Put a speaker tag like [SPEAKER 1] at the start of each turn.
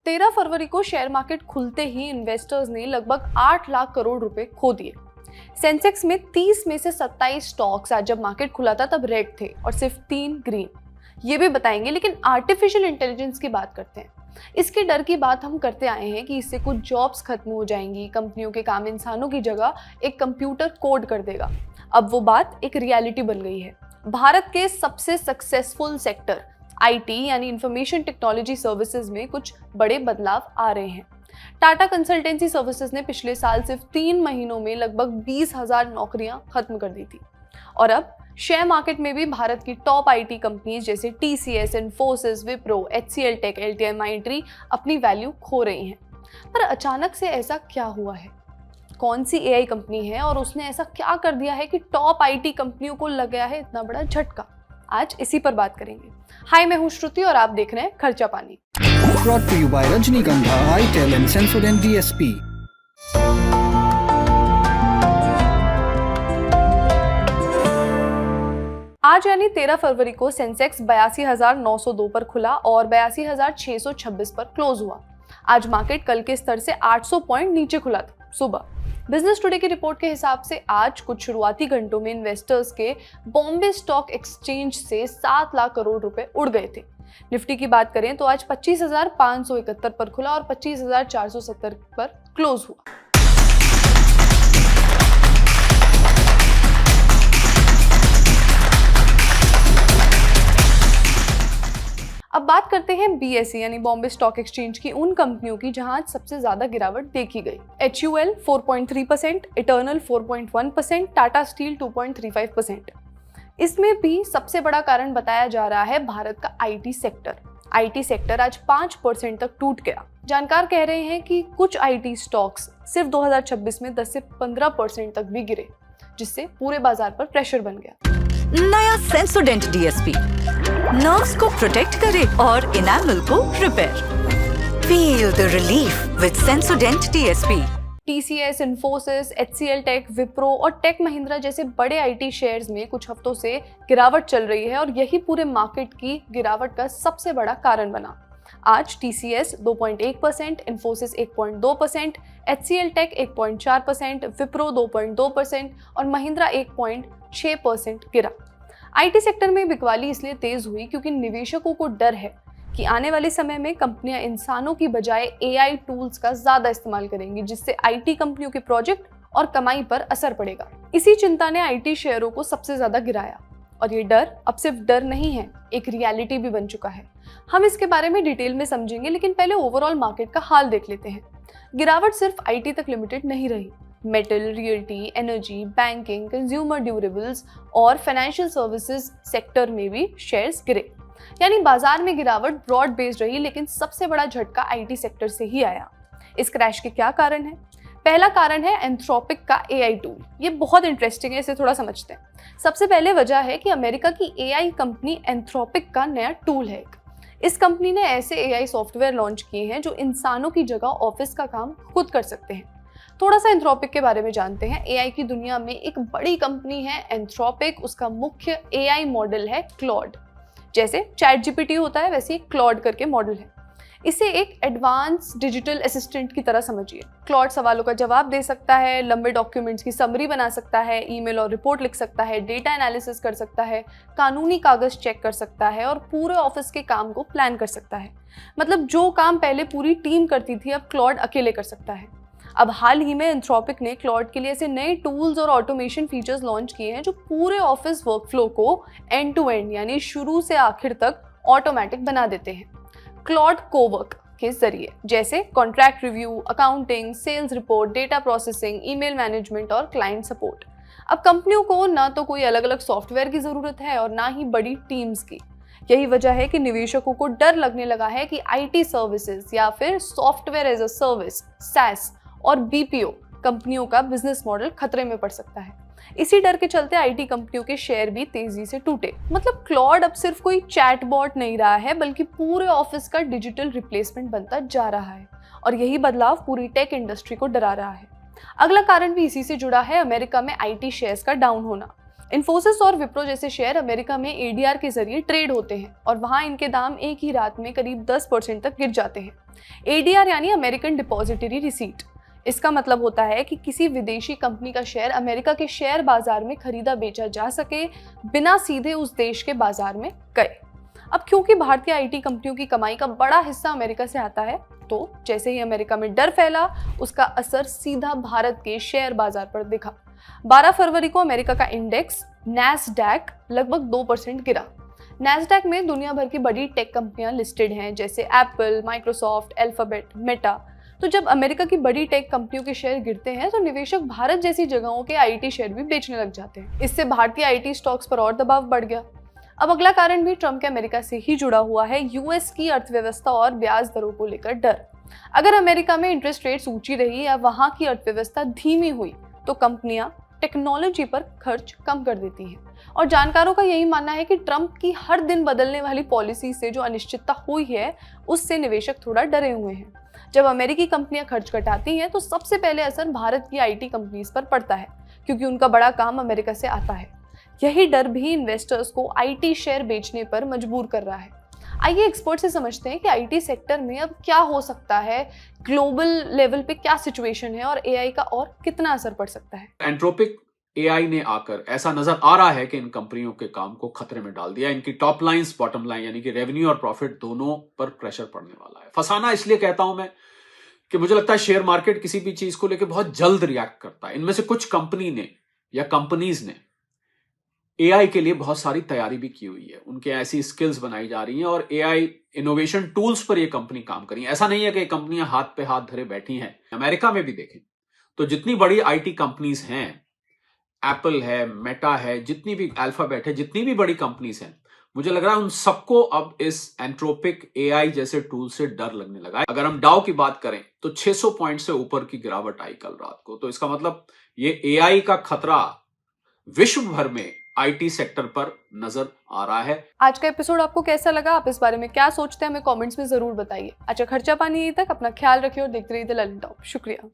[SPEAKER 1] 13 फरवरी को share market खुलते ही investors ने लगभग 8 लाख करोड़ रुपए खो दिए। सेंसेक्स में 30 में से 27 स्टॉक्स आज जब मार्केट खुला था तब रेड थे और सिर्फ 3 ग्रीन। ये भी बताएंगे, लेकिन आर्टिफिशियल इंटेलिजेंस की बात करते हैं। इसके डर की बात हम करते आए हैं कि इससे कुछ जॉब्स खत्म हो जाएंगी, कंपनियों के काम इंसानों की जगह एक कंप्यूटर कोड कर देगा। अब वो बात एक रियलिटी बन गई है। भारत के सबसे सक्सेसफुल सेक्टर आईटी यानी इंफॉर्मेशन टेक्नोलॉजी सर्विसेज में कुछ बड़े बदलाव आ रहे हैं। टाटा कंसल्टेंसी सर्विसेज ने पिछले साल सिर्फ 3 महीनों में लगभग 20,000 नौकरियां खत्म कर दी थी। और अब शेयर मार्केट में भी भारत की टॉप आईटी कंपनीज जैसे टीसीएस, इन्फोसिस, विप्रो, एचसीएल टेक, एलटीआई माइंट्री अपनी वैल्यू खो रही हैं। पर अचानक से ऐसा क्या हुआ है? कौन सी एआई कंपनी है और उसने ऐसा क्या कर दिया है कि टॉप आईटी कंपनियों को लग गया है इतना बड़ा झटका? आज इसी पर बात करेंगे। हाय, मैं हूं श्रुति और आप देख रहे हैं खर्चा पानी।
[SPEAKER 2] Brought to you by Rajnikandha, itel and Sensodyne DSP.
[SPEAKER 1] आज यानी 13 फरवरी को सेंसेक्स 82,902 पर खुला और 82,626 पर क्लोज हुआ। आज मार्केट कल के स्तर से 800 पॉइंट नीचे खुला था। सुबह बिजनेस टुडे की रिपोर्ट के हिसाब से आज कुछ शुरुआती घंटों में इन्वेस्टर्स के बॉम्बे स्टॉक एक्सचेंज से 7 लाख करोड़ रुपए उड़ गए थे। निफ्टी की बात करें तो आज 25,571 पर खुला और 25,470 पर क्लोज हुआ। अब बात करते हैं बीएसई यानी बॉम्बे स्टॉक एक्सचेंज की उन कंपनियों की जहां आज सबसे ज्यादा गिरावट देखी गई। HUL 4.3%, eternal 4.1%, Tata steel 2.35%। इसमें भी सबसे बड़ा कारण बताया जा रहा है भारत का आईटी सेक्टर। आईटी सेक्टर आज 5% तक टूट गया। जानकार कह रहे हैं कि कुछ आईटी स्टॉक्स सिर्फ 2026 में 10 से 15% तक भी गिरे, जिससे पूरे बाजार पर प्रेशर बन गया।
[SPEAKER 3] नया सेंसोडेंट डीएसपी नर्व्स को प्रोटेक्ट करे और इनेमल को repair. Feel the relief with Sensodyne DSP.
[SPEAKER 1] TCS, Infosys, HCL Tech, Wipro और टेक महिंद्रा जैसे बड़े आईटी शेयर्स में कुछ हफ्तों से गिरावट चल रही है और यही पूरे मार्केट की गिरावट का सबसे बड़ा कारण बना। आज टीसीएस 2.1%, इन्फोसिस 1.2%, एचसीएल टेक 1.4%, विप्रो 2.2% और महिंद्रा 1.6% गिरा। आईटी सेक्टर में बिकवाली इसलिए तेज हुई क्योंकि निवेशकों को डर है कि आने वाले समय में कंपनियां इंसानों की बजाय एआई टूल्स का ज्यादा इस्तेमाल करेंगी, जिससे आईटी कंपनियों के प्रोजेक्ट और कमाई पर असर पड़ेगा। इसी चिंता ने आईटी शेयरों को सबसे ज्यादा गिराया और ये डर अब सिर्फ डर नहीं है, एक रियलिटी भी बन चुका है। हम इसके बारे में डिटेल में समझेंगे, लेकिन पहले ओवरऑल मार्केट का हाल देख लेते हैं। गिरावट सिर्फ आईटी तक लिमिटेड नहीं रही। Metal, realty, energy, banking, consumer durables और फाइनेंशियल सर्विसेज सेक्टर में भी शेयर्स गिरे। यानी बाजार में गिरावट ब्रॉड बेस्ड रही, लेकिन सबसे बड़ा झटका आईटी सेक्टर से ही आया। इस क्रैश के क्या कारण है? पहला कारण है एंथ्रोपिक का एआई टूल। ये बहुत इंटरेस्टिंग है, इसे थोड़ा समझते हैं। सबसे पहले वजह है कि अमेरिका की एआई कंपनी एंथ्रोपिक का नया टूल है। इस कंपनी ने ऐसे एआई सॉफ्टवेयर लॉन्च किए हैं जो इंसानों की जगह ऑफिस का काम खुद कर सकते हैं। थोड़ा सा एंथ्रोपिक के बारे में जानते हैं। एआई की दुनिया में एक बड़ी कंपनी है एंथ्रोपिक। उसका मुख्य एआई मॉडल है क्लॉड। जैसे चैट जीपीटी होता है, वैसे क्लॉड करके मॉडल है। इसे एक एडवांस डिजिटल असिस्टेंट की तरह समझिए। क्लॉड सवालों का जवाब दे सकता है, लंबे डॉक्यूमेंट्स की समरी बना सकता है, ईमेल और रिपोर्ट लिख सकता है, डेटा एनालिसिस कर सकता है, कानूनी कागज चेक कर सकता है और पूरे ऑफिस के काम को प्लान कर सकता है। मतलब जो काम पहले पूरी टीम करती थी, अब क्लॉड अकेले कर सकता है। अब हाल ही में एंथ्रोपिक ने क्लॉड के लिए ऐसे नए टूल्स और ऑटोमेशन फीचर्स लॉन्च किए हैं जो पूरे ऑफिस वर्कफ्लो को एंड टू एंड यानी शुरू से आखिर तक ऑटोमेटिक बना देते हैं। क्लॉड कोवर्क के जरिए, जैसे contract review, accounting, sales report, data processing, email management और क्लाइंट सपोर्ट। अब कंपनियों को ना तो कोई अलग अलग सॉफ्टवेयर की जरूरत है और ना ही बड़ी टीम्स की। यही वजह है कि निवेशकों को डर लगने लगा है कि आईटी सर्विसेज या फिर software as a service SaaS और बीपीओ कंपनियों का बिजनेस मॉडल खतरे में पड़ सकता है। इसी डर के चलते आईटी कंपनियों के शेयर भी तेजी से टूटे। मतलब क्लॉड अब सिर्फ कोई चैटबॉट नहीं रहा है, बल्कि पूरे ऑफिस का डिजिटल रिप्लेसमेंट बनता जा रहा है और यही बदलाव पूरी टेक इंडस्ट्री को डरा रहा है। अगला कारण भी इसी से जुड़ा है, अमेरिका में आईटी शेयर्स का डाउन होना। इन्फोसिस और विप्रो जैसे शेयर अमेरिका में एडीआर के जरिए ट्रेड होते हैं और वहां इनके दाम एक ही रात में करीब 10% तक गिर जाते हैं। ADR यानी अमेरिकन डिपॉजिटरी रिसीट। इसका मतलब होता है कि किसी विदेशी कंपनी का शेयर अमेरिका के शेयर बाजार में खरीदा बेचा जा सके बिना सीधे उस देश के बाजार में गए। अब क्योंकि भारतीय IT कंपनियों की कमाई का बड़ा हिस्सा अमेरिका से आता है, तो जैसे ही अमेरिका में डर फैला, उसका असर सीधा भारत के शेयर बाजार पर दिखा। 12 फरवरी को अमेरिका का इंडेक्स नैस्डैक लगभग 2% गिरा। नैस्डैक में दुनिया भर की बड़ी टेक कंपनियां लिस्टेड हैं, जैसे एप्पल, माइक्रोसॉफ्ट, अल्फाबेट, मेटा। तो जब अमेरिका की बड़ी टेक कंपनियों के शेयर गिरते हैं तो निवेशक भारत जैसी जगहों के IT शेयर भी बेचने लग जाते हैं। इससे भारतीय IT स्टॉक्स पर और दबाव बढ़ गया। अब अगला कारण भी ट्रम्प के अमेरिका से ही जुड़ा हुआ है, US की अर्थव्यवस्था और ब्याज दरों को लेकर डर। अगर अमेरिका में इंटरेस्ट रेट्स ऊंची रही या वहां की अर्थव्यवस्था धीमी हुई तो कंपनियां टेक्नोलॉजी पर खर्च कम कर देती हैं। और जानकारों का यही मानना है कि ट्रम्प की हर दिन बदलने वाली पॉलिसी से जो अनिश्चितता हुई है, उससे निवेशक थोड़ा डरे हुए हैं। जब अमेरिकी कंपनियां खर्च घटाती हैं तो सबसे पहले असर भारत की IT कंपनीज पर पड़ता है, क्योंकि उनका बड़ा काम अमेरिका से आता है। यही डर भी इन्वेस्टर्स को IT शेयर बेचने पर मजबूर कर रहा है। आइए एक्सपर्ट से समझते हैं कि IT सेक्टर में अब क्या हो सकता है, ग्लोबल लेवल पे क्या सिचुएशन है और AI का और कितना असर पड़ सकता है।
[SPEAKER 4] एंट्रोपिक AI ने आकर ऐसा नजर आ रहा है कि इन कंपनियों के काम को खतरे में डाल दिया। इनकी टॉप लाइंस, बॉटम लाइन यानी कि रेवेन्यू और प्रॉफिट दोनों पर प्रेशर पड़ने वाला है। फसाना इसलिए कहता हूं मैं कि मुझे लगता है शेयर मार्केट किसी भी चीज को लेकर बहुत जल्द रिएक्ट करता है। इनमें से कुछ कंपनी ने या कंपनीज ने AI के लिए बहुत सारी तैयारी भी की हुई है। उनके ऐसी स्किल्स बनाई जा रही हैं और AI इनोवेशन टूल्स पर ये कंपनी काम कर रही है। ऐसा नहीं है कि कंपनियां हाथ पे हाथ धरे बैठी हैं। अमेरिका में भी देखें तो जितनी बड़ी IT कंपनीज हैं, एप्पल है, मेटा है, जितनी भी अल्फाबेट है, जितनी भी बड़ी कंपनीज हैं, मुझे लग रहा है उन सबको अब इस एंट्रोपिक AI जैसे टूल से डर लगने लगा है। अगर हम डाउ की बात करें तो 600 पॉइंट से ऊपर की गिरावट आई कल रात को। तो इसका मतलब ये AI का खतरा विश्व भर में IT सेक्टर पर नजर आ रहा है।
[SPEAKER 1] आज का एपिसोड आपको कैसा लगा? आप इस बारे में क्या सोचते हैं, हमें कमेंट्स में जरूर बताइए। अच्छा खर्चा पानी यहीं तक। अपना ख्याल रखिए और देखते रहिए द ललित टॉप। शुक्रिया।